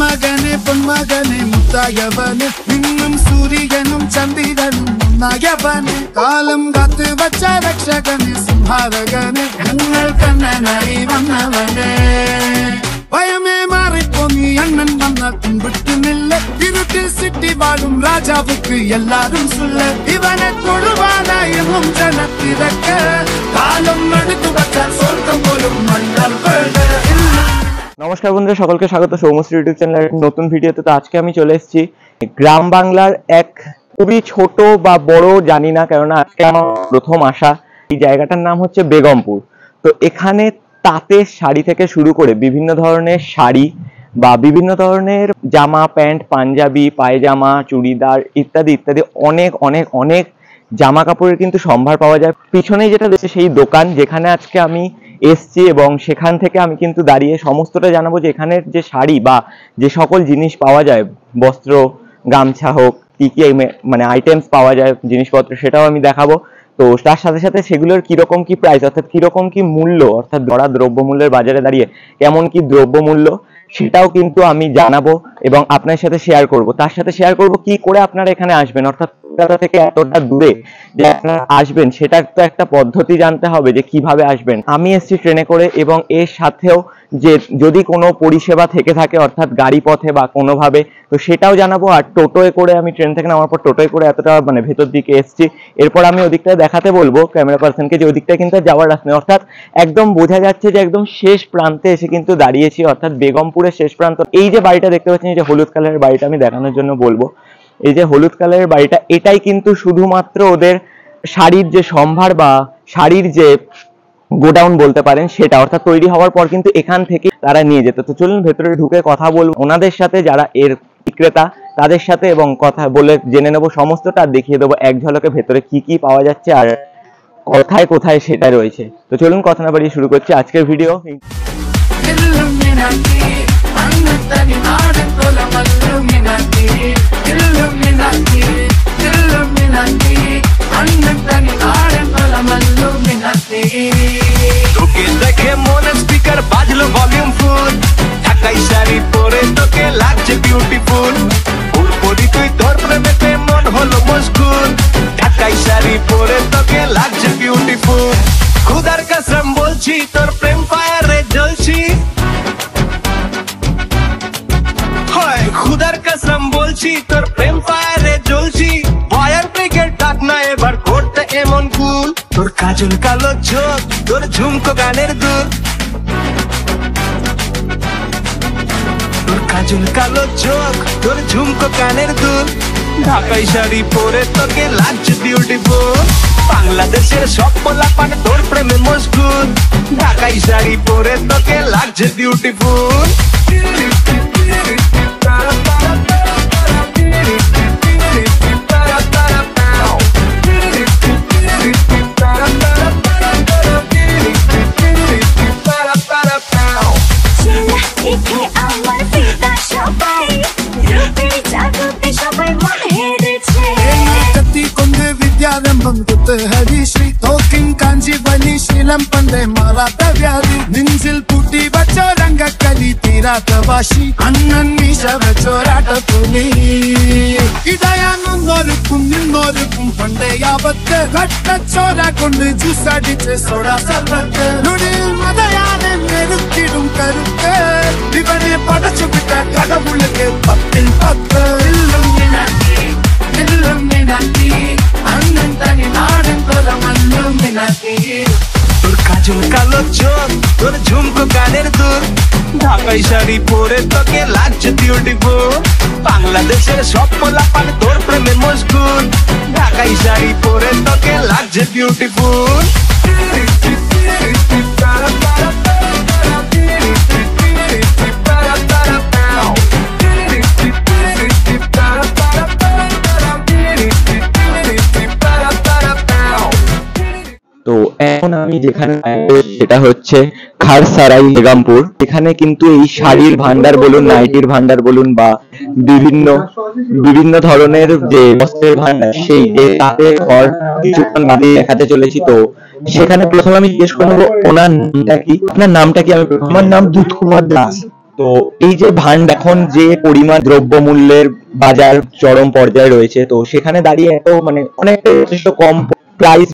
மகனே பொன்மகனே முத்தாயவனே இன்னும் சூரியனும் சந்திரனும் முன்னாயவனே காலம் காத்து வச்ச ரட்சகனே சிம்ஹாரகனே எங்கள் கண்ணனை வந்தவனே பயமே மாறிப்போ நீ அண்ணன் வந்தால் கும்பிட்டு நில்ல இருட்டில் சிட்டி வாழும் ராஜாவுக்கு எல்லாரும் சொல்ல இவனை தொழுவானா எனும் ஜனத்திறக்க காலம் எடுத்து வச்சால் சொர்க்கம் போலும் மண்டல் নমস্কার বন্ধুরা, সকলকে স্বাগত সৌমশ্রী ইউটিউব চ্যানেলের নতুন ভিডিওতে। তো আজকে আমি চলে এসেছি গ্রাম বাংলার এক খুবই ছোট বা বড় জানি না, কেননা আজকে আমার প্রথম আসা। এই জায়গাটার নাম হচ্ছে বেগমপুর। তো এখানে তাঁতের শাড়ি থেকে শুরু করে বিভিন্ন ধরনের শাড়ি বা বিভিন্ন ধরনের জামা প্যান্ট, পাঞ্জাবি, পায়জামা, চুড়িদার ইত্যাদি ইত্যাদি অনেক অনেক অনেক জামা কাপড়ের কিন্তু সম্ভার পাওয়া যায়। পিছনেই যেটা রয়েছে সেই দোকান, যেখানে আজকে আমি এসছি এবং সেখান থেকে আমি কিন্তু দাঁড়িয়ে সমস্তটা জানাবো যে এখানের যে শাড়ি বা যে সকল জিনিস পাওয়া যায়, বস্ত্র, গামছা হোক, কি কি মানে আইটেমস পাওয়া যায় জিনিসপত্র, সেটাও আমি দেখাবো। তো তার সাথে সাথে সেগুলোর কিরকম কি প্রাইস, অর্থাৎ কিরকম কি মূল্য, অর্থাৎ ধরা দ্রব্যমূল্যের বাজারে দাঁড়িয়ে কেমন কি দ্রব্যমূল্য, সেটাও কিন্তু আমি জানাবো এবং আপনার সাথে শেয়ার করব। তার সাথে শেয়ার করব কি করে আপনারা এখানে আসবেন, অর্থাৎ কলকাতা থেকে এতটা দূরে যে আপনারা আসবেন সেটার তো একটা পদ্ধতি জানতে হবে যে কিভাবে আসবেন। আমি এসছি ট্রেনে করে এবং এর সাথেও যে যদি কোনো পরিষেবা থেকে থাকে অর্থাৎ গাড়ি পথে বা কোনোভাবে, তো সেটাও জানাবো। আর টোটোয় করে আমি ট্রেন থেকে নামার পর টোটোয় করে এতটা মানে ভেতর দিকে এসছি, এরপর আমি ওদিকটা দেখাতে বলবো ক্যামেরা পার্সনকে যে ওদিকটা কিন্তু যাওয়ার রাস্তা নেই, অর্থাৎ একদম বোঝা যাচ্ছে যে একদম শেষ প্রান্তে এসে কিন্তু দাঁড়িয়েছি, অর্থাৎ বেগমপুরের শেষ প্রান্ত। এই যে বাড়িটা দেখতে পাচ্ছেন, এই যে হলুদ কালারের বাড়িটা, আমি দেখানোর জন্য বলবো। এই যে হলুদ কালারের বাড়িটা, এটাই কিন্তু শুধুমাত্র ওদের শাড়ির যে সম্ভার বা শাড়ির যে গোডাউন বলতে পারেন সেটা, অর্থাৎ তৈরি হওয়ার পর কিন্তু এখান থেকে তারা নিয়ে যেত। তো চলুন ভেতরে ঢুকে কথা বলবো ওনাদের সাথে, যারা এর বিক্রেতা তাদের সাথে, এবং কথা বলে জেনে নেবো সমস্তটা, আর দেখিয়ে দেবো এক ঝলকে ভেতরে কি কি পাওয়া যাচ্ছে আর কোথায় কোথায় সেটা রয়েছে। তো চলুন কথা না বাড়িয়ে শুরু করছি আজকের ভিডিও। তোকে দেখে মনে স্পিকার বাজলো ভলিউম ফুল, ঢাকাই শাড়ি পরে তোকে লাগছে বিউটিফুল, পুরপুরি তুই তোর প্রেমেতে মন হলো মশগুল, ঢাকাই শাড়ি পরে তোকে লাগছে বিউটিফুল, খুদার কসম বলছি তোর প্রেম ফায়ারে জ্বলছি, হয় খুদার কসম বলছি তোর প্রেম ফায়ারে জ্বলছি, ফায়ার ব্রিগেড ডাক না এবার করতে এমন কুল, তোর কাজল কালো চোখ, তোর ঝুমকো গানের দুল, তোর কাজল কালো চোখ, তোর ঝুমকো কানের দুল, ঢাকাই শাড়ি পরে তোকে লাগছে বিউটিফুল, বাংলাদেশের সব পোলাপান তোর প্রেমে মশগুল, ঢাকাই শাড়ি পরে তোকে লাগছে বিউটিফুল। നെഞ്ചിൽ പൂട്ടി വച്ചോ രംഗക്കലി തീരാത്ത വാശി, അണ്ണൻ മീശ വെച്ചോരാട്ട പുലി, ഇടയാനൊന്നൊരുക്കും നിന്നൊരുക്കും പണ്ടേ ആപത്ത്, ഘട്ടച്ചോര കൊണ്ട് ജ്യൂസടിച്ച് സോഡാ സർവത്ത്, നുടിയിൽ മതയാനെ നെരുക്കിടും കരുത്ത്, ഇവനെ പടച്ചു വിട്ട കടവുള്ളിൽ പത്തിൽ പത്ത്, അണ്ണൻ തനി നാടൻ കൊലമല്ലും മിനാത്തി, তোর কাজল কালো চোখ, তোর ঝুমকো গানের দুল, ঢাকাই শাড়ি পরে তোকে লাগছে বিউটিফুল, বাংলাদেশের সব পোলাপান তোর প্রেমে মশগুল, ঢাকাই শাড়ি পরে তোকে লাগছে বিউটিফুল। তো এখন আমি যেখানে সেটা হচ্ছে খারসারাই বেগমপুর। এখানে কিন্তু এই শাড়ির ভান্ডার বলুন, নাইটির ভান্ডার বলুন, বা বিভিন্ন বিভিন্ন ধরনের যে বস্ত্রের ভান্ডার, সেই তাদের ঘর কিছুক্ষণ বাদে দেখাতে চলেছি। তো সেখানে প্রথমে আমি জিজ্ঞেস করবো ওনার নামটা কি। আপনার নামটা কি? আমার নাম দুধ কুমার দাস। তো এই যে ভান্ডার, এখন যে পরিমাণ দ্রব্যমূল্যের বাজার চরম পর্যায়ে রয়েছে, তো সেখানে দাঁড়িয়ে এত মানে অনেকটা যথেষ্ট কম প্রাইস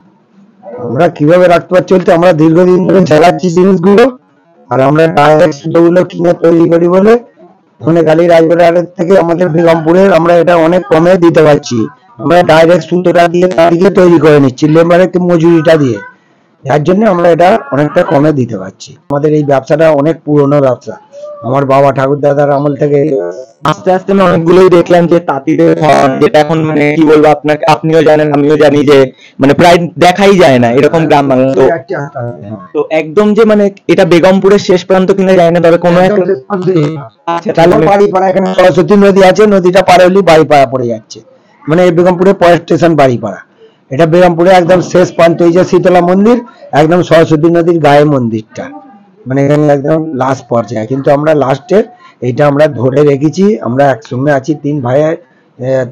আমরা কিভাবে রাখতে পারছি বলতে, আমরা দীর্ঘদিন ধরে চালাচ্ছি জিনিসগুলো, আর আমরা ডাইরেক্ট সুতোগুলো কিনে তৈরি করি বলে ধনেখালি রাজবাড়ির থেকে আমাদের বেগমপুরের আমরা এটা অনেক কমে দিতে পারছি। আমরা ডাইরেক্ট সুতোটা দিয়ে তাদেরকে তৈরি করে নিচ্ছি, লেবারের মজুরিটা দিয়ে, যার জন্য আমরা এটা অনেকটা কমে দিতে পারছি। আমাদের এই ব্যবসাটা অনেক পুরনো ব্যবসা, আমার বাবা ঠাকুর দাদার আমল থেকে। আস্তে আস্তে আমি অনেকগুলোই দেখলাম যে তাঁতিদের ঘর, যেটা এখন মানে কি বলবো আপনাকে, আপনিও জানেন আমিও জানি যে মানে প্রায় দেখাই যায় না এরকম গ্রাম বাংলা। তো একদম যে মানে এটা বেগমপুরের শেষ প্রান্ত কিনা যায় না, তবে কোনো একটা আচ্ছা, তাহলে বাড়িপাড়া, এখানে সরস্বতী নদী আছে, নদীটা পার হলেই বাড়িপাড়া পড়ে যাচ্ছে। মানে এই বেগমপুরে পরের স্টেশন বাড়িপাড়া, এটা বেগমপুরে একদম শেষ প্রান্ত। এই যে শীতলা মন্দির, একদম সরস্বতী নদীর গায়ে মন্দিরটা, মানে এখানে একদম লাস্ট পর্যায়ে। কিন্তু আমরা লাস্টে এইটা আমরা ধরে রেখেছি, আমরা একসঙ্গে আছি 3 ভাই।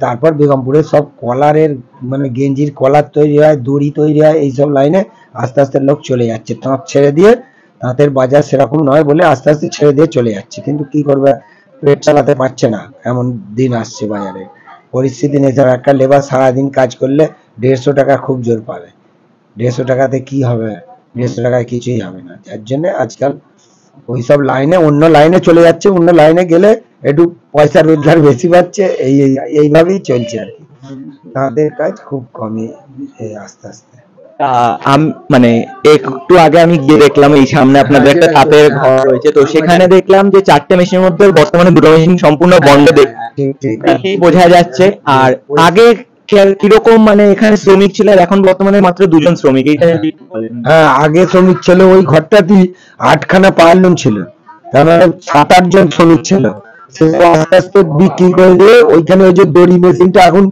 তারপর বেগমপুরে সব কলারের মানে গেঞ্জির কলার তৈরি হয়, দড়ি তৈরি হয়, এইসব লাইনে আস্তে আস্তে লোক চলে যাচ্ছে। তাঁত ছেড়ে দিয়ে, তাঁতের বাজার সেরকম নয় বলে আস্তে আস্তে ছেড়ে দিয়ে চলে যাচ্ছে। কিন্তু কি করবে, পেট চালাতে পারছে না, এমন দিন আসছে বাজারে। পরিস্থিতি নেই। একটা লেবার সারাদিন কাজ করলে 150 টাকা খুব জোর পাবে। 150 টাকাতে কি হবে? 150 টাকায় কিছুই হবে না। যার জন্য আজকাল ওইসব লাইনে, অন্য লাইনে চলে যাচ্ছে। অন্য লাইনে গেলে একটু পয়সা রোজগার বেশি পাচ্ছে, এইভাবেই চলছে আর কি। তাদের কাজ খুব কমই আস্তে আস্তে। মানে একটু আগে আমি গিয়ে দেখলাম এই সামনে আপনাদের একটা তাঁতের ঘর রয়েছে, তো সেখানে দেখলাম যে 4টে মেশিনের মধ্যে বর্তমানে 2টো মেশিন সম্পূর্ণ বন্ধ দেখে বোঝা যাচ্ছে। আর আগে কিরকম মানে এখানে শ্রমিক ছিল, আর এখন বর্তমানে মাত্র 2জন শ্রমিক। এইটা হ্যাঁ, আগে শ্রমিক ছিল ওই ঘরটাতেই 8খানা পায়ালুম ছিল, তার মানে 7-8 জন শ্রমিক ছিল। আস্তে আস্তে বিক্রি করে দিয়ে ওইখানে ওই যে দড়ি মেশিনটা এখন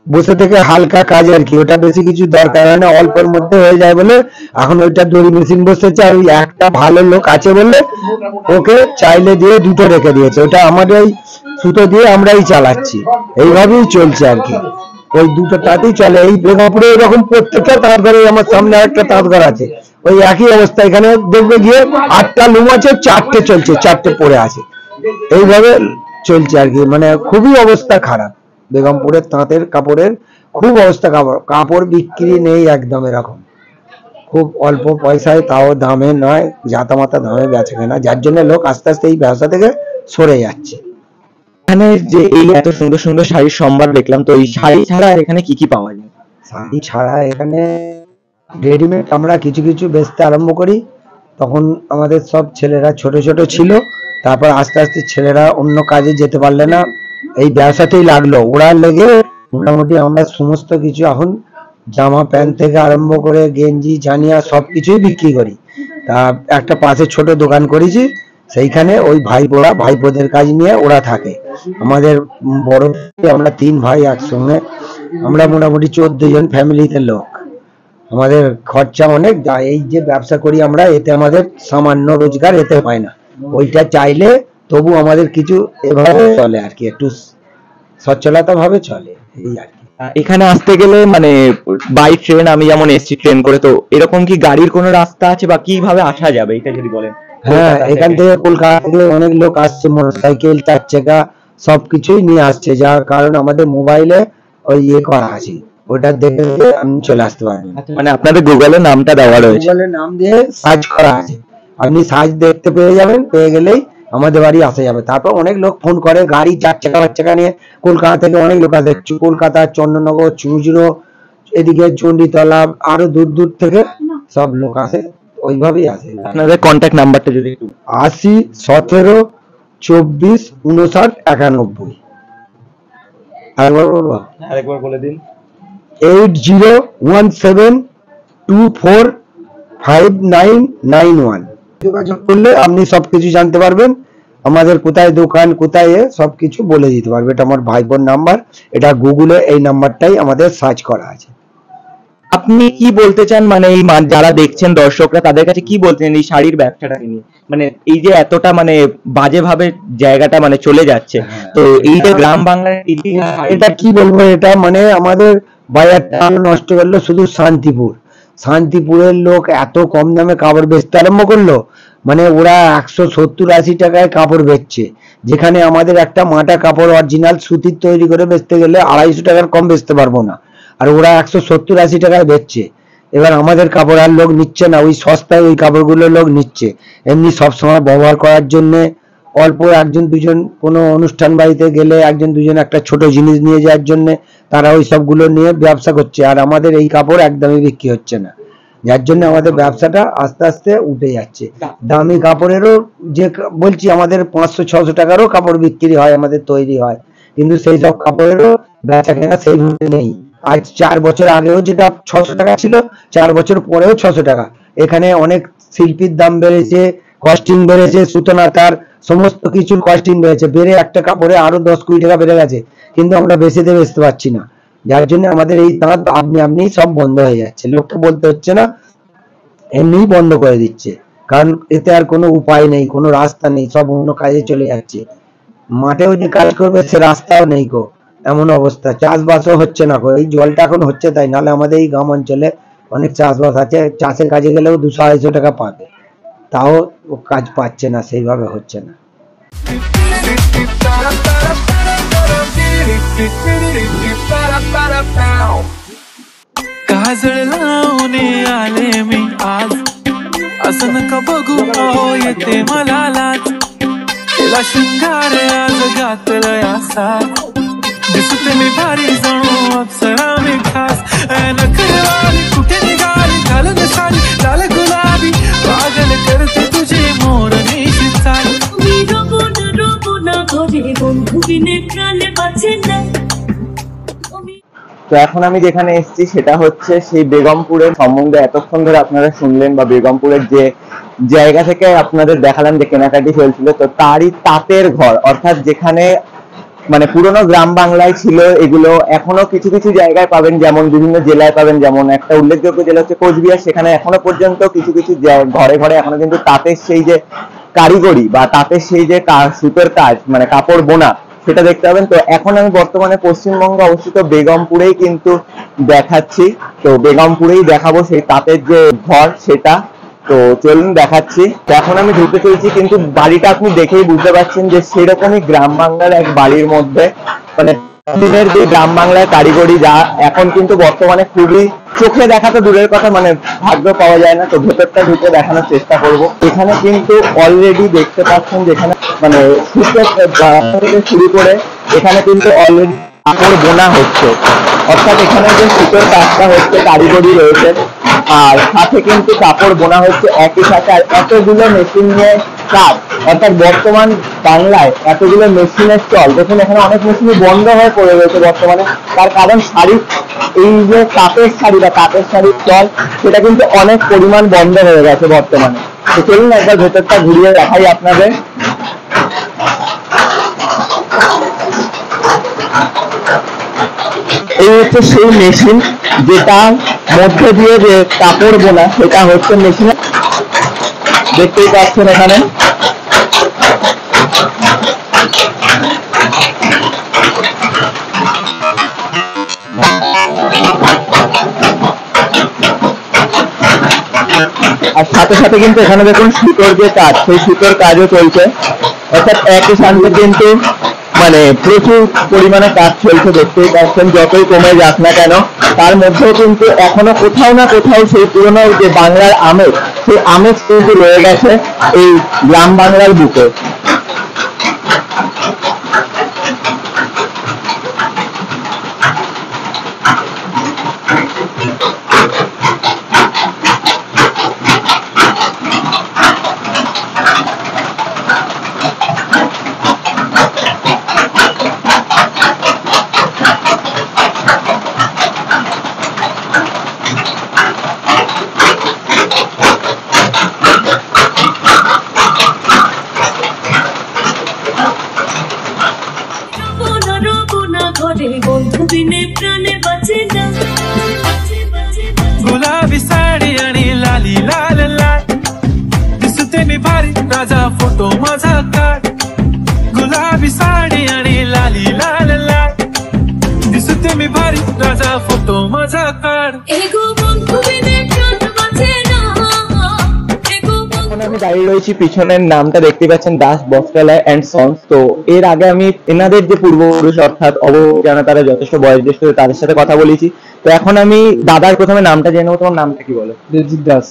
বসে থেকে হালকা কাজ আর কি, ওটা বেশি কিছু দরকার হয় না, অল্পের মধ্যে হয়ে যায় বলে এখন ওইটা দড়ি মেশিন বসেছে। আর ওই একটা ভালো লোক আছে বলে ওকে চাইলে দিয়ে 2টো রেখে দিয়েছে, ওটা আমাদের ওই সুতো দিয়ে আমরাই চালাচ্ছি। এইভাবেই চলছে আর কি, ওই 2টো তাঁতই চলে। এই বেগমপুরে এরকম প্রত্যেকটা তাঁত ঘরে, আমার সামনে একটা তাঁত ঘর আছে, ওই একই অবস্থা। এখানে দেখবে গিয়ে 8টা লুম আছে, 4টে চলছে, 4টে পড়ে আছে, এইভাবে চলছে আর কি। মানে খুবই অবস্থা খারাপ বেগমপুরের তাঁতের কাপড়ের, খুব অবস্থা খারাপ। কাপড় বিক্রি নেই একদম, এরকম খুব অল্প পয়সায়, তাও দামে নয়, জাতামাতা দামে বেচে কেনা, যার জন্য লোক আস্তে আস্তে এই ব্যবসা থেকে সরে যাচ্ছে। এখানে যে এই এত সুন্দর সুন্দর শাড়ির সম্ভার দেখলাম, তো এই শাড়ি ছাড়া এখানে কি কি পাওয়া যায়? শাড়ি ছাড়া এখানে রেডিমেড আমরা কিছু কিছু বেচতে আরম্ভ করি। তখন আমাদের সব ছেলেরা ছোট ছোট ছিল, তারপর আস্তে আস্তে ছেলেরা অন্য কাজে যেতে পারলে না, এই ব্যবসাতেই লাগলো। ওরা লেগে মোটামুটি আমরা সমস্ত কিছু এখন জামা প্যান্ট থেকে আরম্ভ করে গেঞ্জি জানিয়া সবকিছুই বিক্রি করি। তা একটা পাশে ছোট দোকান করেছি, সেইখানে ওই ভাইপোরা, ভাইপোদের কাজ নিয়ে ওরা থাকে। আমাদের বড় আমরা 3 ভাই একসঙ্গে, আমরা মোটামুটি 14 জন ফ্যামিলিতে লোক। আমাদের খরচা অনেক, এই যে ব্যবসা করি আমরা, এতে আমাদের সামান্য রোজগার এতে হয় না। ওইটা চাইলে তবু আমাদের কিছু এভাবে চলে আর কি, একটু সচ্ছলতা ভাবে চলে, এই আর কি। এখানে আসতে গেলে মানে বাই ট্রেন, আমি যেমন এসছি ট্রেন করে, তো এরকম কি গাড়ির কোনো রাস্তা আছে বা কিভাবে আসা যাবে, এটা যদি বলেন? হ্যাঁ, এখান থেকে কলকাতা থেকে অনেক লোক আসছে, মোটরসাইকেল, 4 চাকা সবকিছুই নিয়ে আসছে, যার কারণ আমাদের মোবাইলে ওই করা আছে, ওটা দেখে আপনি চলে আসতে পারবেন। মানে আপনাদের গুগলে নামটা দেওয়া রয়েছে, গুগলে নাম দিয়ে সার্চ করা আছে, আপনি সার্চ দেখতে পেয়ে যাবেন, পেয়ে গেলেই আমাদের বাড়ি আসা যাবে। তারপর অনেক লোক ফোন করে, গাড়ি 4 চাকা 5 চাকা নিয়ে কলকাতা থেকে অনেক লোক আসে, কলকাতা, চন্দননগর, চুঁচুড়ো, এদিকে চণ্ডীতলা, আরো দূর দূর থেকে সব লোক আসে, ওইভাবেই আসে। আপনাদের কন্ট্যাক্ট নাম্বারটা যদি একটু। 80 17 24 59 91। আরেকবার বলে দিন। 8012459991। যোগাযোগ করলে আপনি সবকিছু জানতে পারবেন, আমাদের কোথায় দোকান, কোথায় সবকিছু বলে দিতে পারবে। এটা আমার ভাইবোন নাম্বার, এটা গুগলে এই নাম্বারটাই আমাদের সার্চ করা আছে। আপনি কি বলতে চান, মানে এই যারা দেখছেন দর্শকরা তাদের কাছে কি বলতে চান এই শাড়ির ব্যবসাটাকে নিয়ে? মানে এই যে এতটা মানে বাজেভাবে জায়গাটা মানে চলে যাচ্ছে, তো এই যে গ্রাম বাংলার এটা কি বলবো, এটা মানে আমাদের বাজারটা নষ্ট করলো শুধু শান্তিপুরের লোক এত কম দামে কাপড় বেচতে আরম্ভ করলো, মানে ওরা 170-80 টাকায় কাপড় বেচছে, যেখানে আমাদের একটা মাটা কাপড় অরিজিনাল সুতির তৈরি করে বেচতে গেলে 250 টাকার কম বেচতে পারবো না, আর ওরা 170-80 টাকায় বেচছে। এবার আমাদের কাপড় আর লোক নিচ্ছে না, ওই সস্তায় ওই কাপড়গুলো লোক নিচ্ছে, এমনি সবসময় ব্যবহার করার জন্য অল্প একজন দুজন কোনো অনুষ্ঠান বাড়িতে গেলে একজন দুজন একটা ছোট জিনিস নিয়ে যাওয়ার জন্য তারা ওই সবগুলো নিয়ে ব্যবসা করছে, আর আমাদের এই কাপড় একদমই বিক্রি হচ্ছে না, যার জন্য আমাদের ব্যবসাটা আস্তে আস্তে উঠে যাচ্ছে। দামি কাপড়েরও যে বলছি আমাদের 500-600 টাকারও কাপড় বিক্রি হয়, আমাদের তৈরি হয়, কিন্তু সেই সব কাপড়েরও বেচা কেনা সেইভাবে নেই। আজ 4 বছর আগেও যেটা 600 টাকা ছিল, 4 বছর পরেও 600 টাকা। এখানে অনেক শিল্পীর দাম বেড়েছে, কস্টিং বেড়েছে, সুতনা তার সমস্ত কিছুর কস্টিং বেড়েছে, বেড়ে একটা কাপড়ে আরো 10-20 টাকা বেড়ে গেছে, কিন্তু আমরা বেশিতে বেচতে পারছি না, যার জন্য আমাদের এই তাঁত আপনি সব বন্ধ হয়ে যাচ্ছে, লোককে বলতে হচ্ছে না, এমনিই বন্ধ করে দিচ্ছে, কারণ এতে আর কোনো উপায় নেই, কোনো রাস্তা নেই, সব অন্য কাজে চলে যাচ্ছে, মাঠেও যে কাজ করবে সে রাস্তাও নেই গো, এমন অবস্থা, চাষবাসও হচ্ছে না গো, এই জলটা এখন হচ্ছে তাই, নাহলে আমাদের এই গ্রাম অঞ্চলে অনেক চাষবাস আছে, চাষের কাজে গেলেও 200-250 টাকা পাবে, তাও কাজ পাচ্ছে না, সেইভাবে হচ্ছে না। काजळ लावणे आले मी आज, असं नका बघू अहो येते मला लाज, केला शृंगार आज घातलाय असा, दिसते मी भारी जणू अप्सरा मी खास, नखरवाली कुठे निघाली घालून साडी लाल गुलाबी, पागल करते तुझे मोरनीची चाल, मी रोबो ना घरे बंधु बिने प्राणे बाঁচে না। তো এখন আমি যেখানে এসেছি সেটা হচ্ছে সেই বেগমপুরের সম্বন্ধে এতক্ষণ ধরে আপনারা শুনলেন, বা বেগমপুরের যে জায়গা থেকে আপনাদের দেখালাম যে কেনাকাটি চলছিল, তো তারই তাঁতের ঘর, অর্থাৎ যেখানে মানে পুরোনো গ্রাম বাংলায় ছিল এগুলো, এখনো কিছু কিছু জায়গায় পাবেন, যেমন বিভিন্ন জেলায় পাবেন, যেমন একটা উল্লেখযোগ্য জেলা হচ্ছে কোচবিহার, সেখানে এখনো পর্যন্ত কিছু কিছু ঘরে ঘরে এখনো কিন্তু তাঁতের সেই যে কারিগরি বা তাঁতের সেই যে সুতোর কাজ মানে কাপড় বোনা সেটা দেখতে পাবেন। তো এখন আমি বর্তমানে পশ্চিমবঙ্গে অবস্থিত বেগমপুরেই কিন্তু দেখাচ্ছি, তো বেগমপুরেই দেখাবো সেই তাঁতের যে ঘর সেটা, তো চলুন দেখাচ্ছি। তো এখন আমি ঢুকে চলছি, কিন্তু বাড়িটা আপনি দেখেই বুঝতে পারছেন যে সেরকমই গ্রাম বাংলার এক বাড়ির মধ্যে, মানে দিনের যে গ্রাম বাংলার কারিগরি যা এখন কিন্তু বর্তমানে খুবই চোখে দেখা তো দূরের কথা, মানে ভাগ্য পাওয়া যায় না, তো ভেতরটা ঢুকে দেখানোর চেষ্টা করব। এখানে কিন্তু অলরেডি দেখতে পাচ্ছেন যেখানে মানে সুতো থেকে শুরু করে এখানে কিন্তু অলরেডি কাপড় বোনা হচ্ছে, অর্থাৎ এখানে যে সুতোর কাজটা হচ্ছে কারিগরি রয়েছে, আর সাথে কিন্তু কাপড় বোনা হচ্ছে একই সাথে, আর এতগুলো মেশিন নিয়ে কাজ, অর্থাৎ বর্তমান বাংলায় এতগুলো মেশিনের চল, দেখুন এখানে অনেক মেশিনই বন্ধ হয়ে পড়ে রয়েছে বর্তমানে, তার কারণ শাড়ি, এই যে তাঁতের শাড়ি বা তাঁতের শাড়ির চল সেটা কিন্তু অনেক পরিমাণ বন্ধ হয়ে গেছে বর্তমানে। তো চলুন একবার ভেতরটা ঘুরিয়ে দেখাই আপনাদের। এই হচ্ছে সেই মেশিন যেটার মধ্যে দিয়ে যে কাপড় বোনা, সেটা হচ্ছে মেশিনে দেখতেই পাচ্ছেন এখানে। আর সাথে সাথে কিন্তু এখানে দেখুন সুতোর যে কাজ, সেই সুতোর কাজও চলছে, অর্থাৎ একই সাথে কিন্তু মানে প্রচুর পরিমাণে কাজ চলছে, দেখতেই পাচ্ছেন। যতই কমে যাক না কেন তার মধ্যেও কিন্তু এখনো কোথাও না কোথাও সেই পুরোনো যে বাংলার আমেজ, সেই আমেজ কিন্তু রয়ে গেছে এই গ্রাম বাংলার বুকে। ঘরে বন্ধু বিনে প্রাণে বাঁচে না। गुलाबी साडी आणि लाली लाल लाल दिसते मी भारी राजा फोटो माझा काढ गुलाबी साडी आणि लाली लाल लाल दिसते मी भारी राजा फोटो माझा काढ এগো বন্ধু বিনে প্রাণ বাঁচে না এগো এখন আমি দাঁড়িয়ে রয়েছি, পিছনের নামটা দেখতে পাচ্ছেন দাস বস্ত্রালয় অ্যান্ড সন্স। তো এর আগে আমি এনাদের যে পূর্বপুরুষ অর্থাৎ অবজানা তারা যথেষ্ট বয়োজ্যেষ্ঠ তাদের সাথে কথা বলেছি। তো এখন আমি দাদার প্রথমে নামটা জেনে নেবো। তোমার নামটা কি বলো? দেবজিৎ দাস।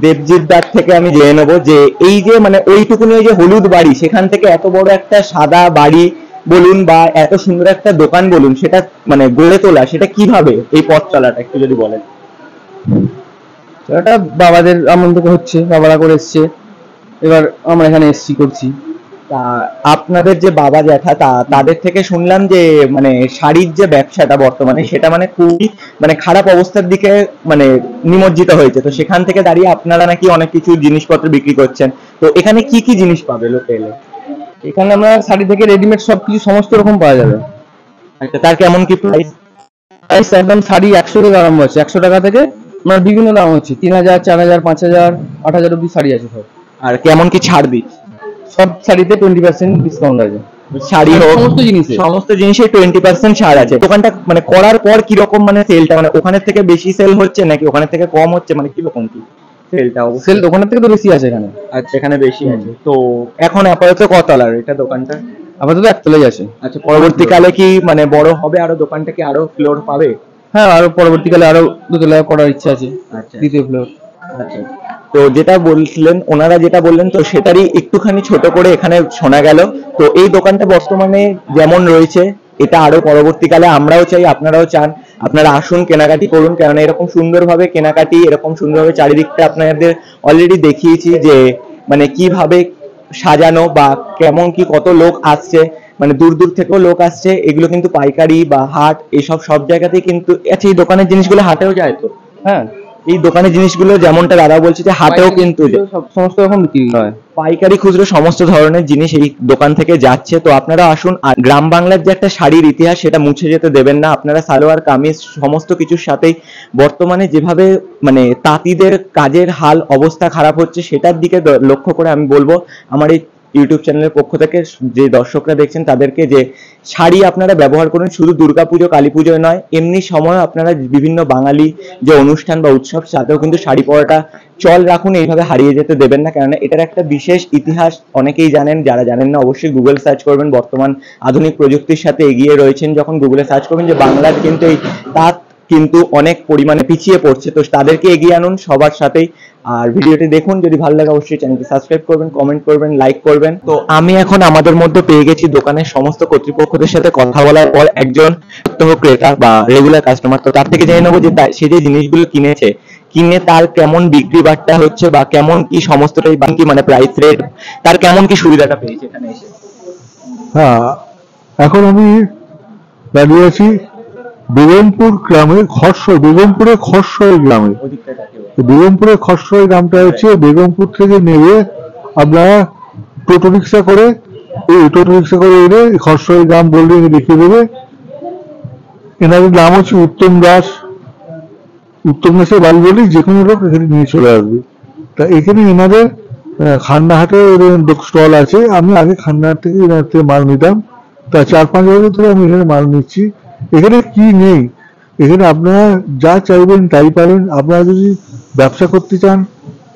দেবজিৎ দাস থেকে আমি জেনে নেবো যে এই যে মানে ওইটুকুনি ওই যে হলুদ বাড়ি, সেখান থেকে এত বড় একটা সাদা বাড়ি বলুন বা এত সুন্দর একটা দোকান বলুন, সেটা মানে গড়ে তোলা, সেটা কিভাবে, এই পথ চলাটা একটু যদি বলেন। এটা বাবাদের আমল থেকে হচ্ছে, বাবারা করে এসছে, এবার আমরা এখানে এসছি করছি। তা আপনাদের যে বাবা জ্যাঠা তাদের থেকে শুনলাম যে মানে শাড়ির যে ব্যবসাটা বর্তমানে সেটা মানে খুবই মানে খারাপ অবস্থার দিকে মানে নিমজ্জিত হয়েছে। তো সেখান থেকে দাঁড়িয়ে আপনারা নাকি অনেক কিছু জিনিসপত্র বিক্রি করছেন। তো এখানে কি কি জিনিস পাবে লোকে এলে? এখানে আমরা শাড়ি থেকে রেডিমেড সবকিছু সমস্ত রকম পাওয়া যাবে। আচ্ছা, তার কেমন কি প্রাইস? প্রাইস একদম শাড়ি 100 থেকে আরম্ভ আছে, 100 টাকা থেকে আপনার বিভিন্ন দাম হচ্ছে, 3000, 4000, 5000, 8000 অব্দি শাড়ি আছে সব। আর কেমন কি ছাড় দিচ্ছে? সব শাড়িতে 20% ডিসকাউন্ট আছে। শাড়ি হোক সমস্ত জিনিসে 20% ছাড় আছে। দোকানটা মানে করার পর কিরকম মানে সেলটা, মানে ওখানের থেকে বেশি সেল হচ্ছে নাকি ওখানের থেকে কম হচ্ছে, মানে কিরকম কি সেলটা? সেল ওখানের থেকে তো বেশি আছে এখানে। আচ্ছা, এখানে বেশি আছে। তো এখন আপাতত কতলার এটা দোকানটা? আপাতত একতলাই আছে। আচ্ছা, পরবর্তীকালে কি মানে বড় হবে আরো, দোকানটা কি আরো ফ্লোর পাবে? হ্যাঁ, আরো পরবর্তীকালে আরো 2 তলা করার ইচ্ছা আছে। আচ্ছা, দ্বিতীয় ফ্লোর। আচ্ছা। তো যেটা বলছিলেন ওনারা যেটা বললেন তো সেটারই একটুখানি ছোট করে এখানে শোনা গেল। তো এই দোকানটা বর্তমানে যেমন রয়েছে এটা আরো পরবর্তীকালে আমরাও চাই, আপনারাও চান, আপনারা আসুন কেনাকাটি করুন, কেননা এরকম সুন্দরভাবে কেনাকাটি, এরকম সুন্দরভাবে চারিদিকটা আপনাদের অলরেডি দেখিয়েছি যে মানে কিভাবে সাজানো বা কেমন কি কত লোক আসছে, মানে দূর দূর থেকেও লোক আসছে। এগুলো কিন্তু পাইকারি বা হাট এসব সব জায়গাতেই কিন্তু আচ্ছা, এই দোকানের জিনিসগুলো হাটেও যায়। তো হ্যাঁ, এই দোকানের জিনিসগুলো যেমনটা দাদা বলছে যে হাটেও কিন্তু সমস্ত রকম বিক্রি হয়, পাইকারি খুচরো সমস্ত ধরনের জিনিস এই দোকান থেকে যাচ্ছে। তো আপনারা আসুন। আর গ্রাম বাংলার যে একটা শাড়ির ইতিহাস সেটা মুছে যেতে দেবেন না। আপনারা সালোয়ার কামিজ সমস্ত কিছুর সাথেই বর্তমানে যেভাবে মানে তাঁতিদের কাজের হাল অবস্থা খারাপ হচ্ছে সেটার দিকে লক্ষ্য করে আমি বলবো আমার এই ইউটিউব চ্যানেলের পক্ষ থেকে যে দর্শকরা দেখছেন তাদেরকে যে শাড়ি আপনারা ব্যবহার করুন, শুধু দুর্গাপুজো কালী পুজোয় নয়, এমনি সময় আপনারা বিভিন্ন বাঙালি যে অনুষ্ঠান বা উৎসব তাতেও কিন্তু শাড়ি পরাটা চল রাখুন, এইভাবে হারিয়ে যেতে দেবেন না। কেননা এটার একটা বিশেষ ইতিহাস অনেকেই জানেন, যারা জানেন না অবশ্যই গুগল সার্চ করবেন। বর্তমান আধুনিক প্রযুক্তির সাথে এগিয়ে রয়েছেন যখন গুগলে সার্চ করবেন যে বাংলার কিন্তু এই তাঁত কিন্তু অনেক পরিমাণে পিছিয়ে পড়ছে, তো তাদেরকে এগিয়ে আনুন সবার সাথেই। আর ভিডিওটি দেখুন, যদি ভালো লাগে অবশ্যই চ্যানেলটি সাবস্ক্রাইব করবেন, কমেন্ট করবেন, লাইক করবেন। তো আমি এখন আমাদের মধ্যে পেয়ে গেছি দোকানের সমস্ত কর্তৃপক্ষদের সাথে কথা বলার পর একজন প্রত্যহ ক্রেতা বা রেগুলার কাস্টমার। তো তার থেকে জেনে নেবো যে সে যে জিনিসগুলো কিনে তার কেমন বিক্রি বাট্টা হচ্ছে বা কেমন কি সমস্তটাই বাকি মানে প্রাইস রেট, তার কেমন কি সুবিধাটা পেয়েছে এখানে এসে। হ্যাঁ, এখন আমি দাঁড়িয়ে আছি বেগমপুর গ্রামে, বেগমপুরে খরসই গ্রামে। বেগমপুরে খরসই গ্রামটা হচ্ছে বেগমপুর থেকে নেবে আপনারা টোটো রিক্সা করে এনে খরসই গ্রাম বললে দেখিয়ে দেবে। এনাদের নাম হচ্ছে উত্তম দাসের বাড়ি বলি যে কোনো লোক এখানে নিয়ে চলে আসবে। তা এখানে এনাদের খান্নাহাটে স্টল আছে। আমি আগে খান্নাহাট থেকে এনার থেকে মাল নিতাম, তা 4-5 বছর ধরে আমি এখানে মাল নিচ্ছি। এখানে কি নেই, এখানে আপনারা যা চাইবেন তাই পাবেন। আপনারা যদি ব্যবসা করতে চান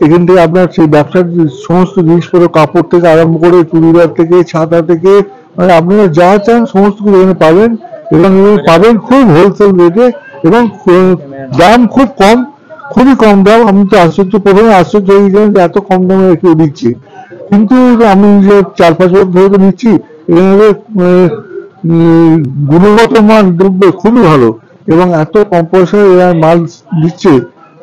এখান থেকে আপনার সেই ব্যবসার সমস্ত জিনিসপত্র, কাপড় থেকে আরম্ভ করে চুড়িদার থেকে ছাতা থেকে মানে আপনারা যা চান সমস্ত কিছু এখানে পাবেন, এবং পাবেন খুব হোলসেল রেটে এবং দাম খুব কম, খুবই কম দাম। আমি তো প্রথমে আশ্চর্য হয়ে গেছিলাম যে এত কম দামে কেউ দিচ্ছে, কিন্তু আমি যে 4-5 বছর ধরে তো নিচ্ছি, এখানে গুণগত মান দ্রব্য খুবই ভালো এবং এত কম পয়সায় এরা মাল দিচ্ছে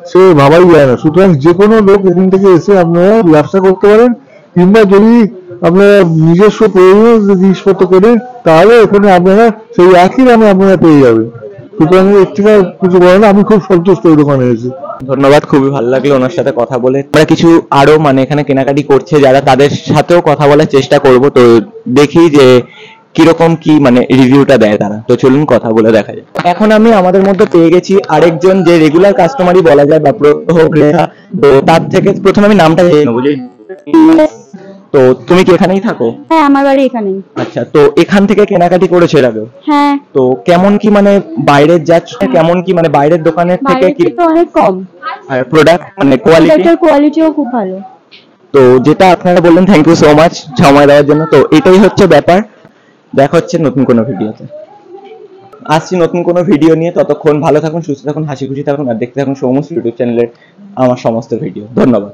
সে ভাবাই যায় না। সুতরাং যে কোনো লোক এখান থেকে এসে আপনারা ব্যবসা করতে পারেন, কিংবা যদি আপনারা নিজস্ব প্রয়োজনীয় জিনিসপত্র করেন তাহলে এখানে আপনারা সেই একই দামে আপনারা পেয়ে যাবেন। সুতরাং এর থেকে কিছু বলে না, আমি খুব সন্তুষ্ট এই দোকানে এসে। ধন্যবাদ, খুবই ভালো লাগলো ওনার সাথে কথা বলে। আমরা কিছু আরো মানে এখানে কেনাকাটি করছে যারা, তাদের সাথেও কথা বলার চেষ্টা করব। তো দেখি যে কিরকম কি মানে রিভিউটা দেয় তারা। তো চলুন কথা বলে দেখা যায়। এখন আমি আমাদের মধ্যে পেয়ে গেছি আরেকজন যে রেগুলার কাস্টমারই বলা যায় বা হোক রেখা। তো তার থেকে প্রথমে আমি নামটা জেনে নেবো। তো তুমি কি এখানেই থাকো? হ্যাঁ, আমার বাড়ি এখানেই। আচ্ছা, তো এখান থেকে কেনাকাটি করেছো এর আগেও? হ্যাঁ। তো কেমন কি মানে বাইরের কেমন কি মানে বাইরের দোকানের থেকে কি তো অনেক কম, আর প্রোডাক্ট মানে কোয়ালিটিও খুব ভালো। তো যেটা আপনারা বললেন, থ্যাংক ইউ সো মাচ সময় দেওয়ার জন্য। তো এটাই হচ্ছে ব্যাপার। দেখা হচ্ছে নতুন কোনো ভিডিওতে। আসছি নতুন কোনো ভিডিও নিয়ে। ততক্ষণ ভালো থাকুন, সুস্থ থাকুন, হাসি খুশি থাকুন আর দেখতে থাকুন সৌমশ্রী ইউটিউব চ্যানেলের আমার সমস্ত ভিডিও। ধন্যবাদ।